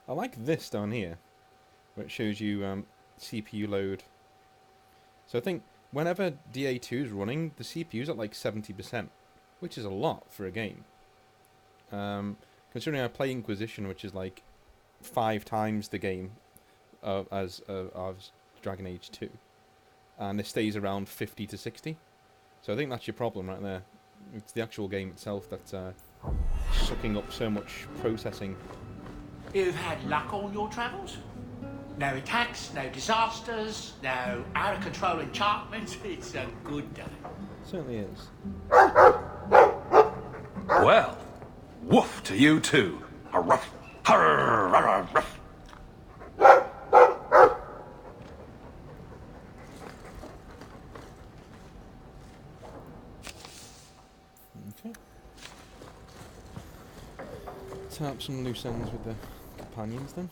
I like this down here, where it shows you CPU load. So I think whenever DA2 is running, the CPU's at like 70%, which is a lot for a game. Considering I play Inquisition, which is like 5 times the game as Dragon Age 2, and it stays around 50 to 60. So I think that's your problem right there. It's the actual game itself that's sucking up so much processing. You've had luck on your travels? No attacks, no disasters, no out-of-control enchantments. It's a good day. Certainly is. Well, woof to you too. A ruff, harr, harr, ruff. Okay. Tie up some loose ends with the companions then.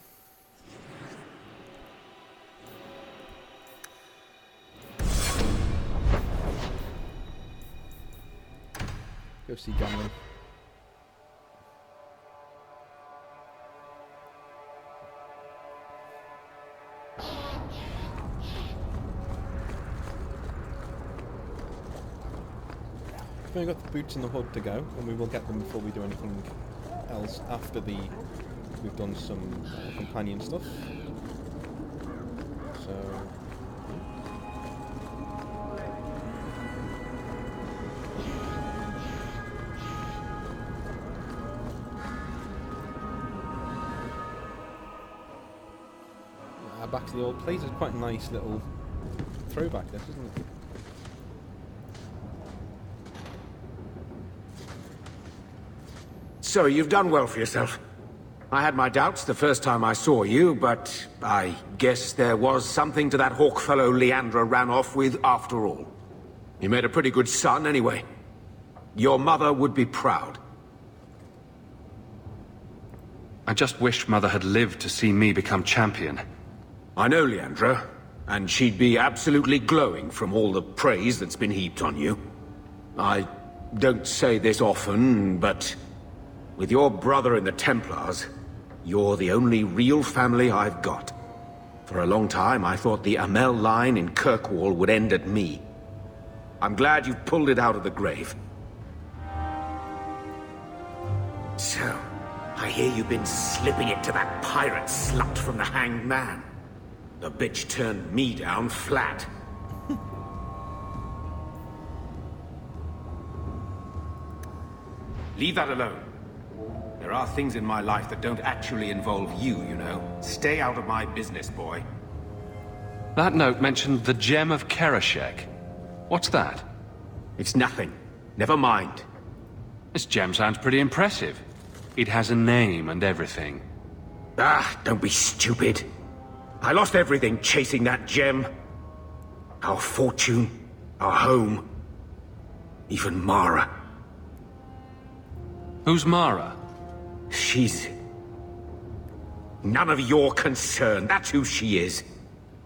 Go see Gamlin. We've only got the boots and the hood to go, and we will get them before we do anything else after we've done some companion stuff. So back to the old place. It's quite a nice little throwback, this, isn't it? So, you've done well for yourself. I had my doubts the first time I saw you, but I guess there was something to that hawk fellow Leandra ran off with after all. You made a pretty good son anyway. Your mother would be proud. I just wish Mother had lived to see me become champion. I know Leandra, and she'd be absolutely glowing from all the praise that's been heaped on you. I don't say this often, but with your brother in the Templars, you're the only real family I've got. For a long time, I thought the Amel line in Kirkwall would end at me. I'm glad you've pulled it out of the grave. So, I hear you've been slipping it to that pirate slut from the Hanged Man. The bitch turned me down flat. Leave that alone. There are things in my life that don't actually involve you, you know. Stay out of my business, boy. That note mentioned the Gem of Kerashek. What's that? It's nothing. Never mind. This gem sounds pretty impressive. It has a name and everything. Ah, don't be stupid. I lost everything chasing that gem. Our fortune, our home, even Mara. Who's Mara? She's none of your concern. That's who she is.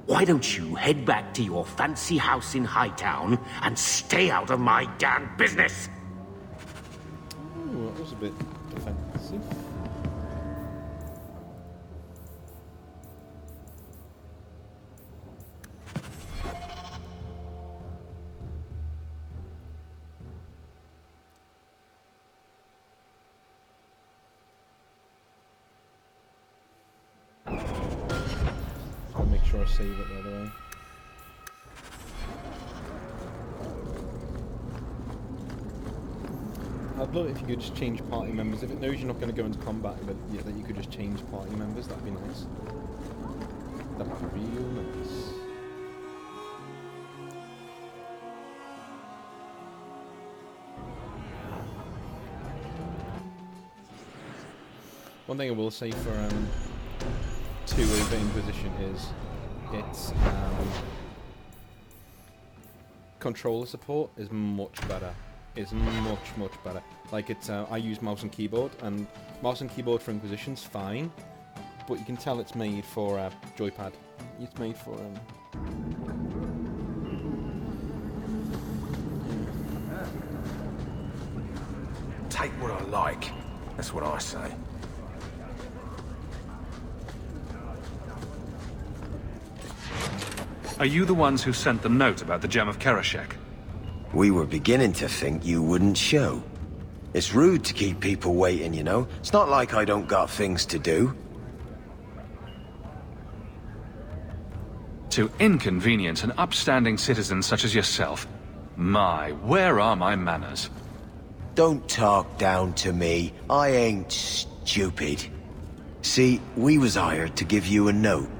Why don't you head back to your fancy house in Hightown and stay out of my damn business? Ooh, that was a bit defensive. Make sure I save it the other way. I'd love it if you could just change party members. If it knows you're not going to go into combat, but yeah, that you could just change party members, that'd be nice. That'd be real nice. One thing I will say for 2 over Inquisition is its controller support is much better. It's much better. Like it's I use mouse and keyboard, and mouse and keyboard for Inquisition's fine, but you can tell it's made for joypad. It's made for Take what I like. That's what I say. Are you the ones who sent the note about the gem of Karashek? We were beginning to think you wouldn't show. It's rude to keep people waiting, you know? It's not like I don't got things to do. To inconvenience an upstanding citizen such as yourself. My, where are my manners? Don't talk down to me. I ain't stupid. See, we was hired to give you a note.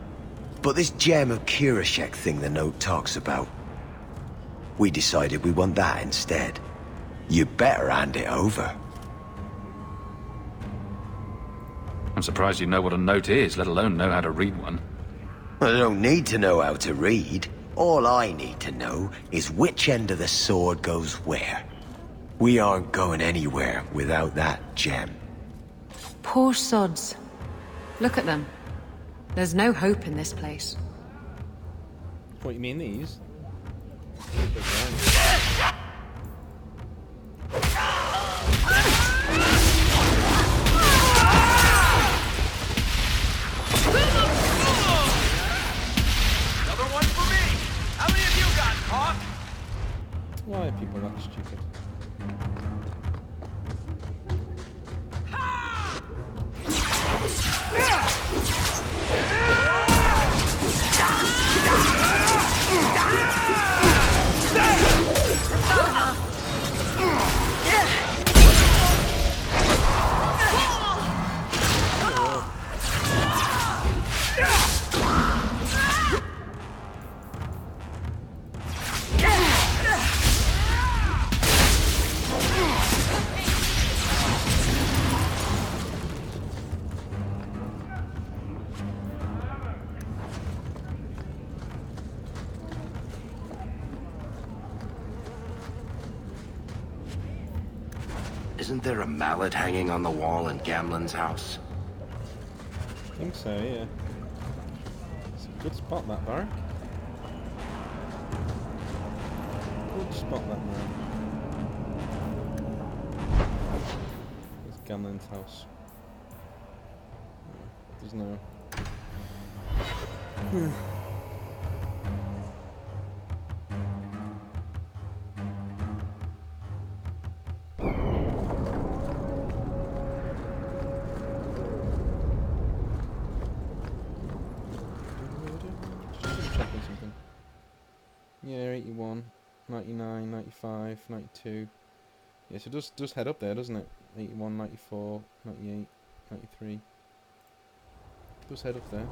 But this gem of Kirashek thing the note talks about, we decided we want that instead. You better hand it over. I'm surprised you know what a note is, let alone know how to read one. I don't need to know how to read. All I need to know is which end of the sword goes where. We aren't going anywhere without that gem. Poor sods. Look at them. There's no hope in this place. What, you mean these? Another one for me! How many of you got caught? Why are people not stupid? Isn't there a mallet hanging on the wall in Gamlen's house? I think so, yeah. It's a good spot, that barrack. Good spot, that man. There's Gamlen's house. There's no... Checking something. Yeah, 81, 99, 95, 92. Yeah, so it does head up there, doesn't it? 81, 94, 98, 93. It does head up there.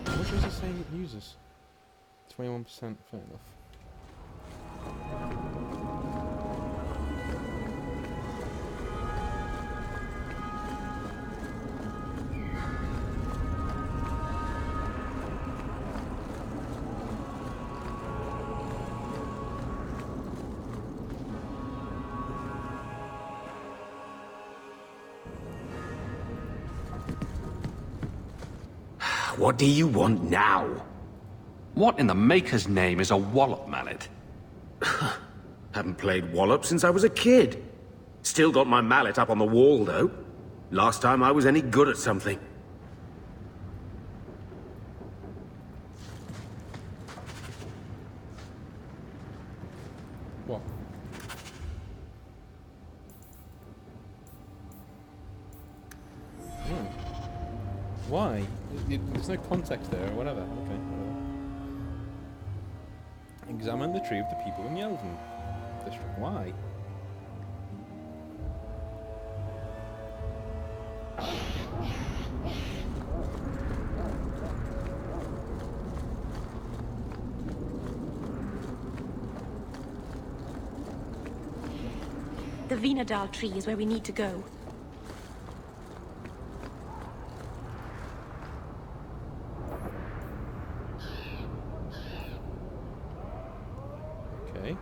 How much was it saying it uses? 21%, fair enough. What do you want now? What in the Maker's name is a wallop mallet? Haven't played Wallop since I was a kid. Still got my mallet up on the wall, though. Last time I was any good at something. What? Why? There's no context there or whatever. Okay, whatever. Examine the tree of the people in the Elven district. Why? The Vinadal tree is where we need to go. Okay.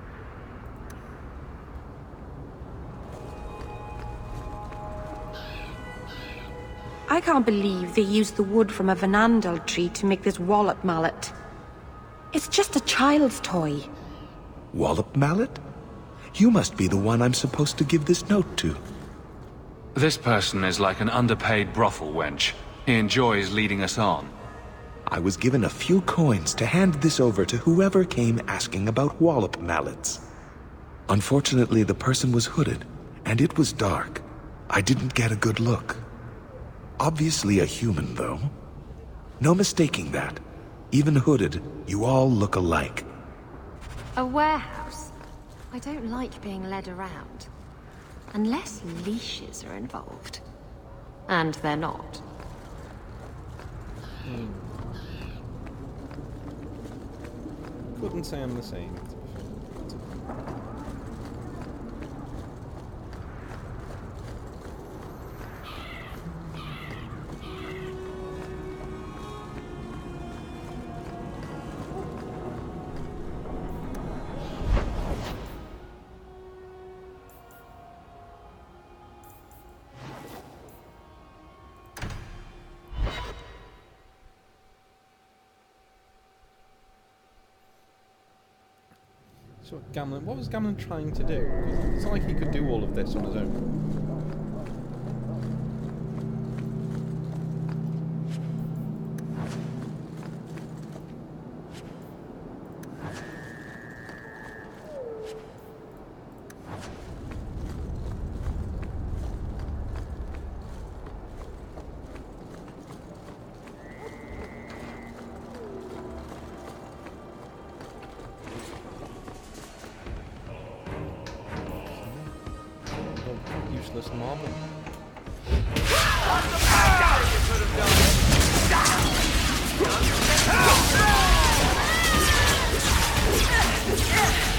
I can't believe they used the wood from a Vinandal tree to make this wallop mallet. It's just a child's toy. Wallop mallet? You must be the one I'm supposed to give this note to. This person is like an underpaid brothel wench. He enjoys leading us on. I was given a few coins to hand this over to whoever came asking about wallop mallets. Unfortunately, the person was hooded, and it was dark. I didn't get a good look. Obviously a human, though. No mistaking that. Even hooded, you all look alike. A warehouse? I don't like being led around. Unless leashes are involved. And they're not. Couldn't say I'm the same. So what was Gamlen trying to do? It's not like he could do all of this on his own. Useless marble.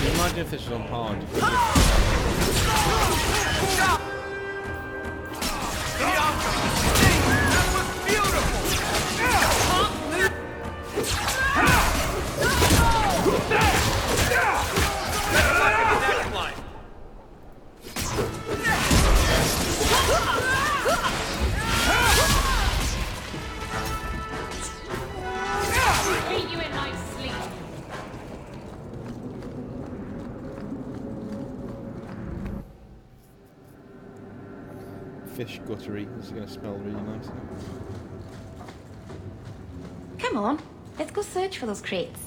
Imagine if this was on hard. That was beautiful! Better luck in the next one! Beat you in my sleep. Fish guttery. This is going to smell really nice. Come on, let's go search for those crates.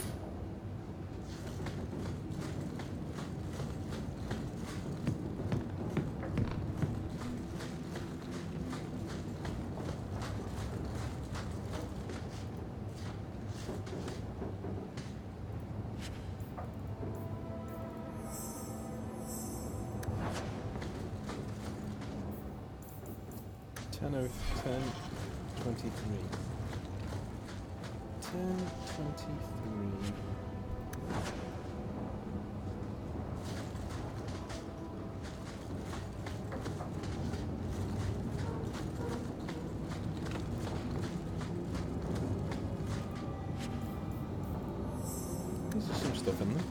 Ten 23. 10:23. There's some stuff in there.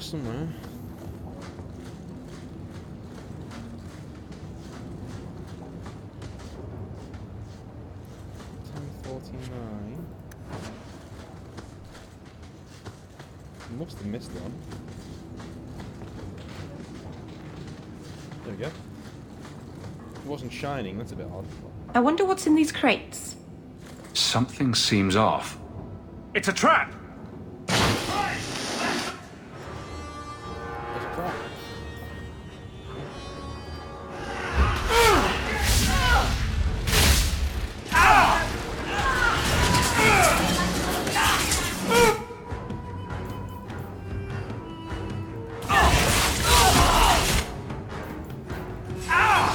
Somewhere. 10:49. Must have missed one. There we go. It wasn't shining, that's a bit odd. I wonder what's in these crates. Something seems off. It's a trap! Ah!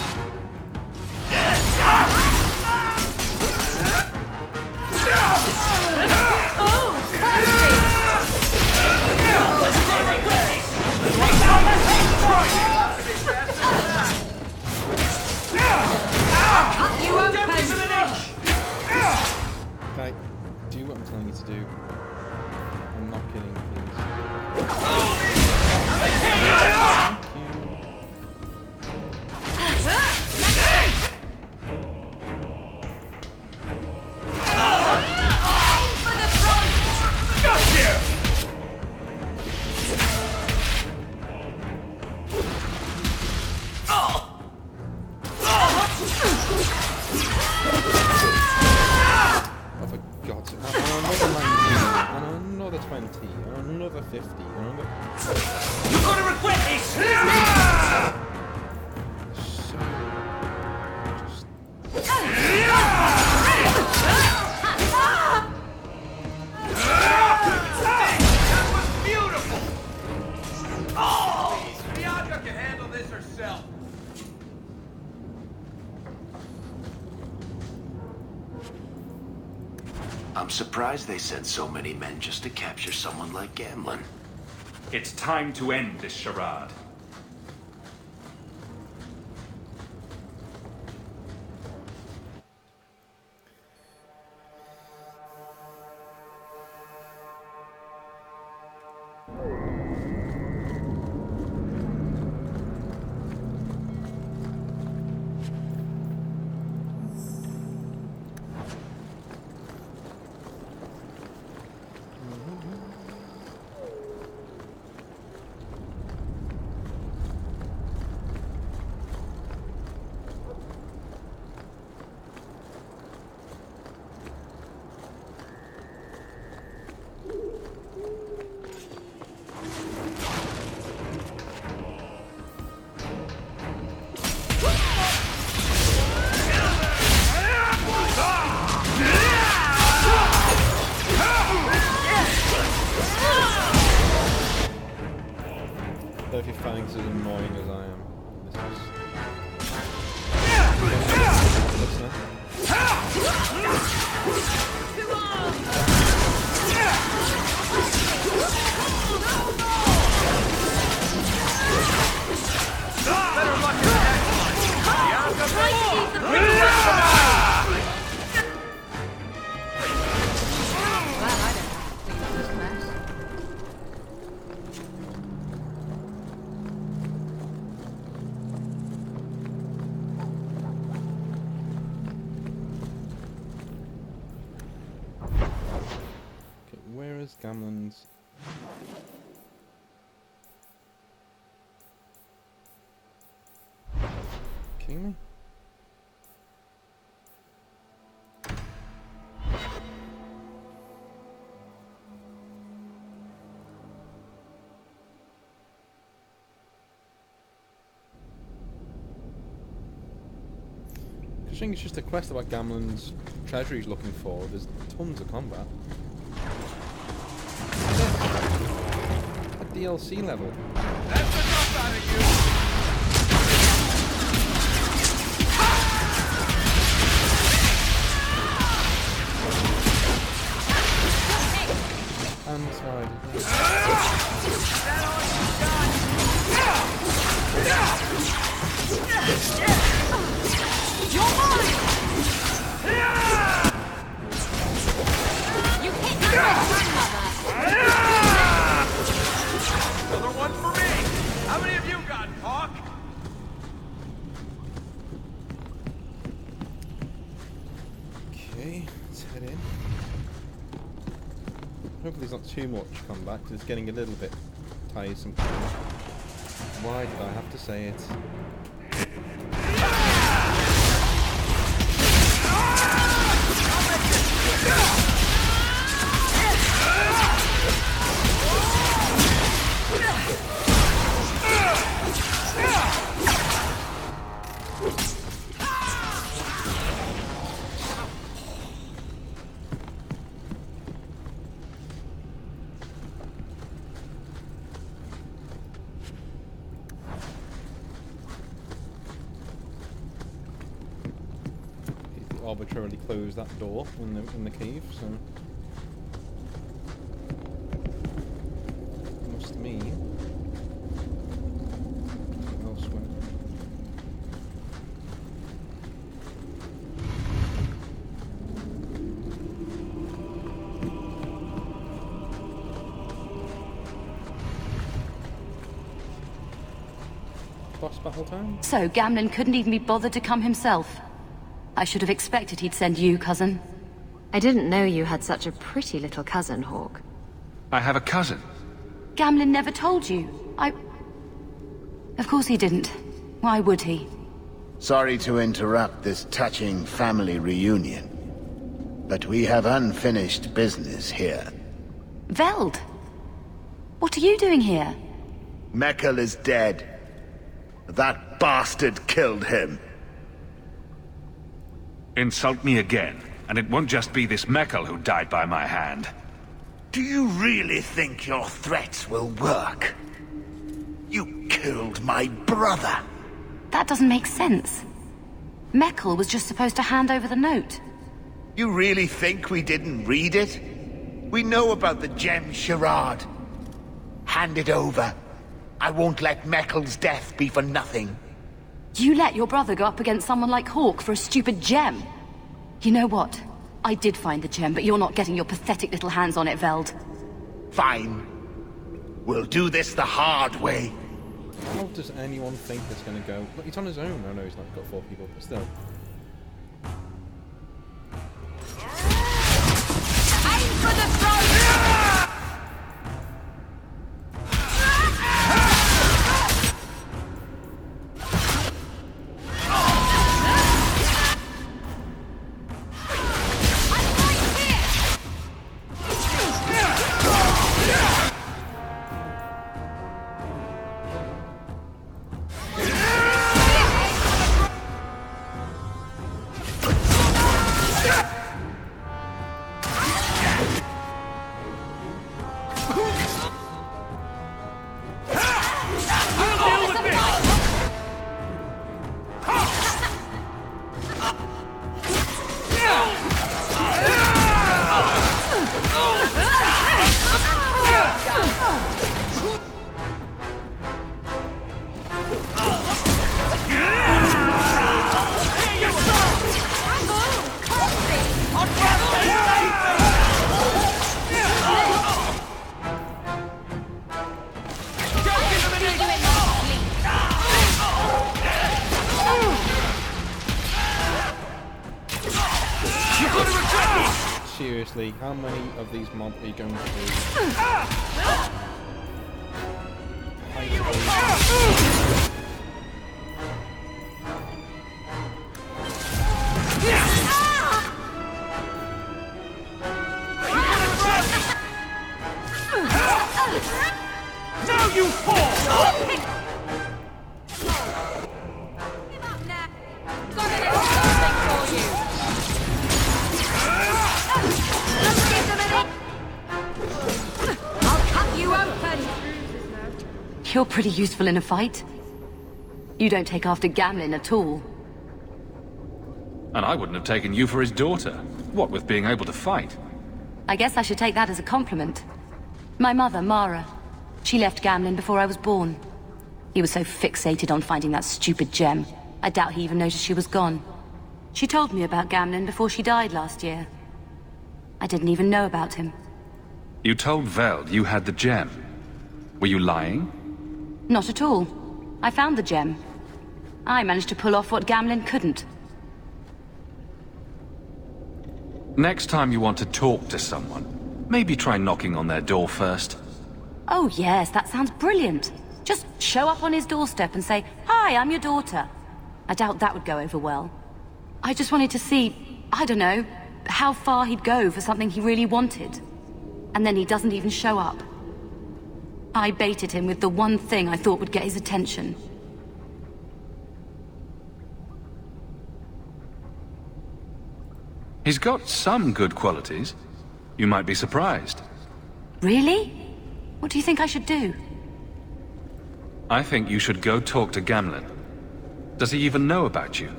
help. I'm surprised they sent so many men just to capture someone like Gamlin. It's time to end this charade. If you find this as annoying as I am, Better luck in the next one. Bianca, Try to keep the bridge Well, I don't have to clean up this mess. okay, where is Gamlen's? Kidding me? I think it's just a quest about Gamlen's treasure he's looking for. There's tons of combat. A DLC level. that's enough out of you. And sorry. That all you got? You're mine! You hit my grandmother! Another one for me. How many have you got, Hawk? Okay, let's head in. Hopefully there's not too much comeback, because it's getting a little bit tiresome. Why did I have to say it? Arbitrarily close that door in the cave, so must mean elsewhere. Boss battle time? So Gamlin couldn't even be bothered to come himself. I should have expected he'd send you, cousin. I didn't know you had such a pretty little cousin, Hawk. I have a cousin. Gamlin never told you. Of course he didn't. Why would he? Sorry to interrupt this touching family reunion, but we have unfinished business here. Veld! What are you doing here? Mekkel is dead. That bastard killed him. Insult me again, and it won't just be this Mekkel who died by my hand. Do you really think your threats will work? You killed my brother. That doesn't make sense. Meckel was just supposed to hand over the note. You really think we didn't read it? We know about the gem charade. Hand it over. I won't let Meckel's death be for nothing. You let your brother go up against someone like Hawke for a stupid gem? You know what? I did find the gem, but you're not getting your pathetic little hands on it, Veld. Fine. We'll do this the hard way. How does anyone think it's going to go? Look, he's on his own. Oh no, he's not. He's got 4 people, but still. Aim for the throat! Seriously, how many of these mobs are you going to do? Now you fall! You're pretty useful in a fight. You don't take after Gamlin at all. And I wouldn't have taken you for his daughter. What with being able to fight? I guess I should take that as a compliment. My mother, Mara, she left Gamlin before I was born. He was so fixated on finding that stupid gem, I doubt he even noticed she was gone. She told me about Gamlin before she died last year. I didn't even know about him. You told Veld you had the gem. Were you lying? Not at all. I found the gem. I managed to pull off what Gamlin couldn't. Next time you want to talk to someone, maybe try knocking on their door first. Oh yes, that sounds brilliant. Just show up on his doorstep and say, "Hi, I'm your daughter." I doubt that would go over well. I just wanted to see, I don't know, how far he'd go for something he really wanted. And then he doesn't even show up. I baited him with the one thing I thought would get his attention. He's got some good qualities. You might be surprised. Really? What do you think I should do? I think you should go talk to Gamlin. Does he even know about you?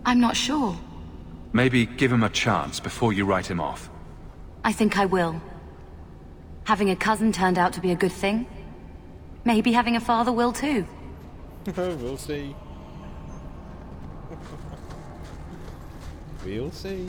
I'm not sure. Maybe give him a chance before you write him off. I think I will. Having a cousin turned out to be a good thing. Maybe having a father will too. We'll see. We'll see.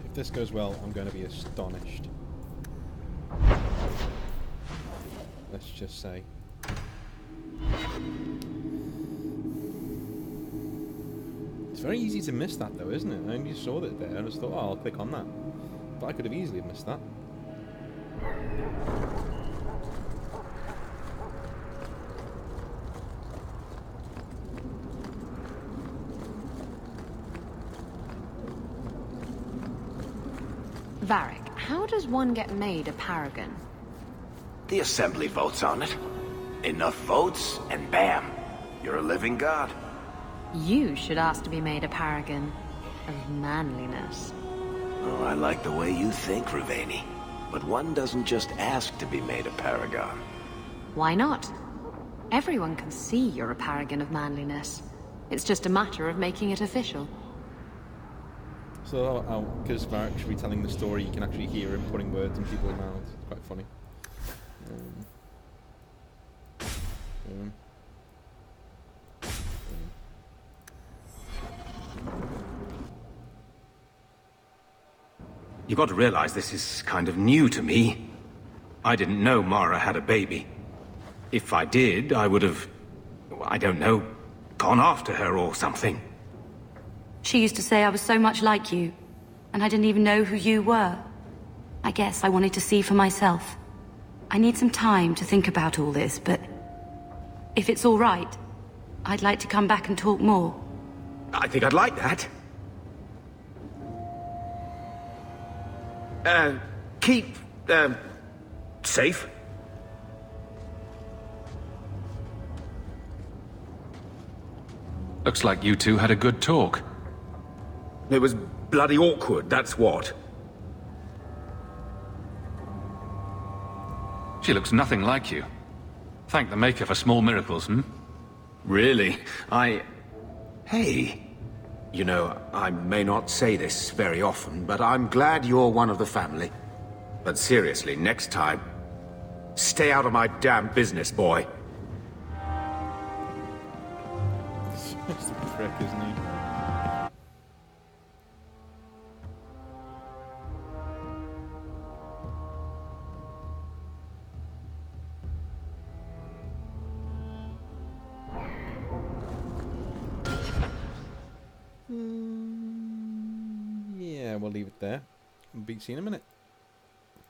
If this goes well, I'm going to be astonished. Let's just say. It's very easy to miss that though, isn't it? I only saw it there and I just thought, oh, I'll click on that. But I could have easily missed that. Varric, how does one get made a paragon? The Assembly votes on it. Enough votes, and bam, you're a living god. You should ask to be made a paragon of manliness. Oh, I like the way you think, Ravani. But one doesn't just ask to be made a paragon. Why not? Everyone can see you're a paragon of manliness. It's just a matter of making it official. So, because Varric should be telling the story, you can actually hear him putting words in people's mouths. It's quite funny. You've got to realize this is kind of new to me. I didn't know Mara had a baby. If I did, I would have, I don't know, gone after her or something. She used to say I was so much like you, and I didn't even know who you were. I guess I wanted to see for myself. I need some time to think about all this, but if it's all right, I'd like to come back and talk more. I think I'd like that. Keep, safe. Looks like you two had a good talk. It was bloody awkward, that's what. She looks nothing like you. Thank the Maker for small miracles, hmm? Really? Hey. You know, I may not say this very often, but I'm glad you're one of the family. But seriously, next time, stay out of my damn business, boy. It's a prick, isn't he? Yeah, we'll leave it there. We'll be seeing in a minute.